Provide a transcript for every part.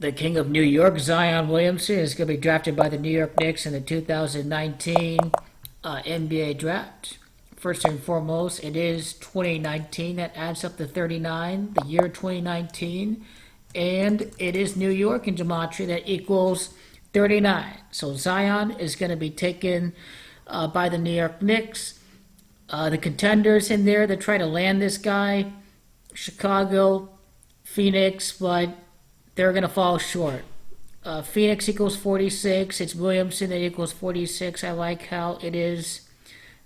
The King of New York, Zion Williamson, is going to be drafted by the New York Knicks in the 2019 NBA draft. First and foremost, it is 2019. That adds up to 39, the year 2019. And it is New York in gematria. That equals 39. So Zion is going to be taken by the New York Knicks. The contenders in there that try to land this guy, Chicago, Phoenix, but they're going to fall short. Phoenix equals 46. It's Williamson that equals 46. I like how it is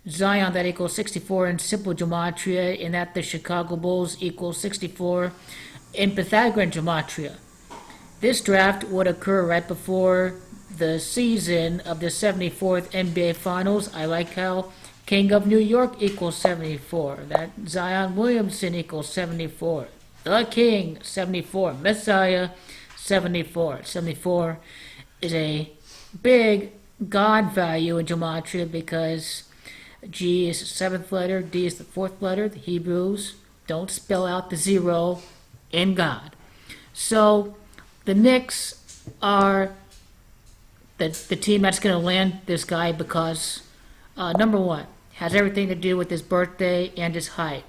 Zion that equals 64 in simple gematria, and that the Chicago Bulls equals 64 in Pythagorean gematria. This draft would occur right before the season of the 74th NBA Finals. I like how King of New York equals 74. That Zion Williamson equals 74. The King, 74. Messiah, 74. 74 is a big God value in gematria because G is the seventh letter, D is the fourth letter. The Hebrews don't spell out the zero in God. So the Knicks are the team that's going to land this guy because, number one, has everything to do with his birthday and his height.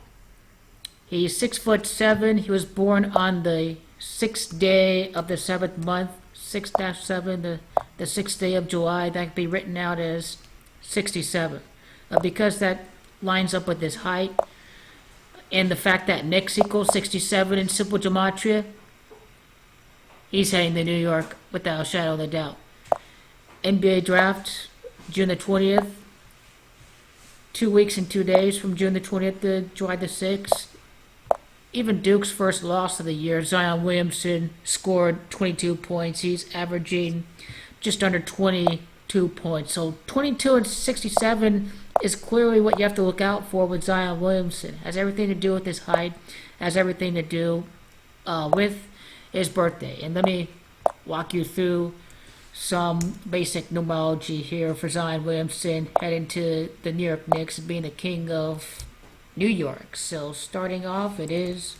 He's 6'7". He was born on the 6th day of the 7th month, 6-7, the 6th day of July. That could be written out as 67. Because that lines up with his height and the fact that Knicks equals 67 in simple gematria, he's heading to New York without a shadow of a doubt. NBA draft, June the 20th. 2 weeks and 2 days from June the 20th to July the 6th. Even Duke's first loss of the year, Zion Williamson scored 22 points. He's averaging just under 22 points. So 22 and 67 is clearly what you have to look out for with Zion Williamson. Has everything to do with his height. Has everything to do with his birthday. And let me walk you through some basic numerology here for Zion Williamson heading to the New York Knicks, being the King of New York. So starting off, it is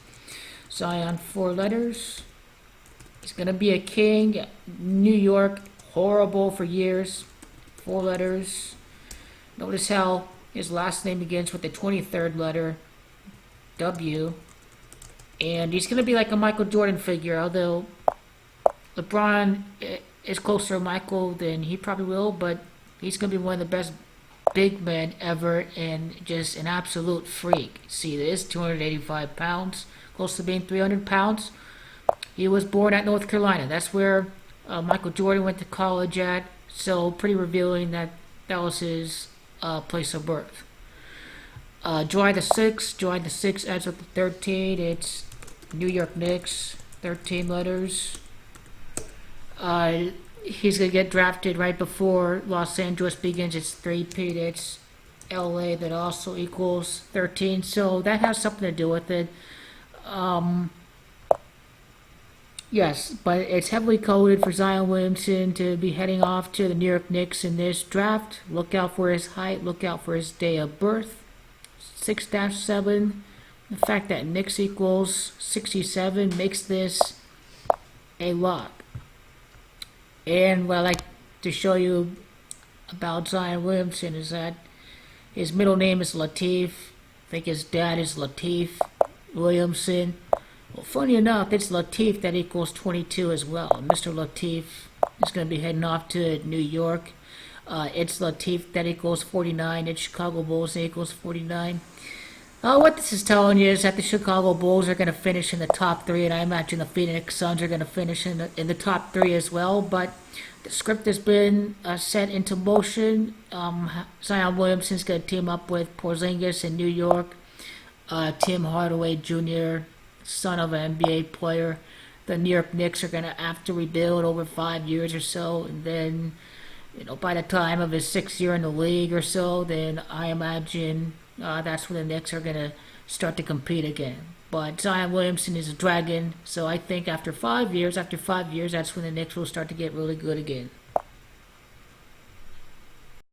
Zion, 4 letters. He's going to be a king. New York, horrible for years. 4 letters. Notice how his last name begins with the 23rd letter, W. And he's going to be like a Michael Jordan figure, although LeBron is closer to Michael than he probably will, but he's going to be one of the best big men ever and just an absolute freak. See, this 285 pounds, close to being 300 pounds. He was born at North Carolina. That's where Michael Jordan went to college at, so pretty revealing that that was his place of birth. July the 6th. July the 6th adds up to 13. It's New York Knicks, 13 letters. He's going to get drafted right before Los Angeles begins its three-peat. It's LA that also equals 13. So that has something to do with it. Yes, but it's heavily coded for Zion Williamson to be heading off to the New York Knicks in this draft. Look out for his height. Look out for his day of birth. 6-7. The fact that Knicks equals 67 makes this a lock. And what I like to show you about Zion Williamson is that his middle name is Latif. I think his dad is Latif Williamson. Well, funny enough, it's Latif that equals 22 as well. Mr. Latif is going to be heading off to New York. It's Latif that equals 49. It's Chicago Bulls that equals 49. What this is telling you is that the Chicago Bulls are going to finish in the top 3, and I imagine the Phoenix Suns are going to finish in the top 3 as well. But the script has been set into motion. Zion Williamson is going to team up with Porzingis in New York. Tim Hardaway Jr., son of an NBA player. The New York Knicks are going to have to rebuild over 5 years or so, and then, by the time of his 6th year in the league or so, then I imagine that's when the Knicks are going to start to compete again. But Zion Williamson is a dragon, so I think after 5 years, that's when the Knicks will start to get really good again.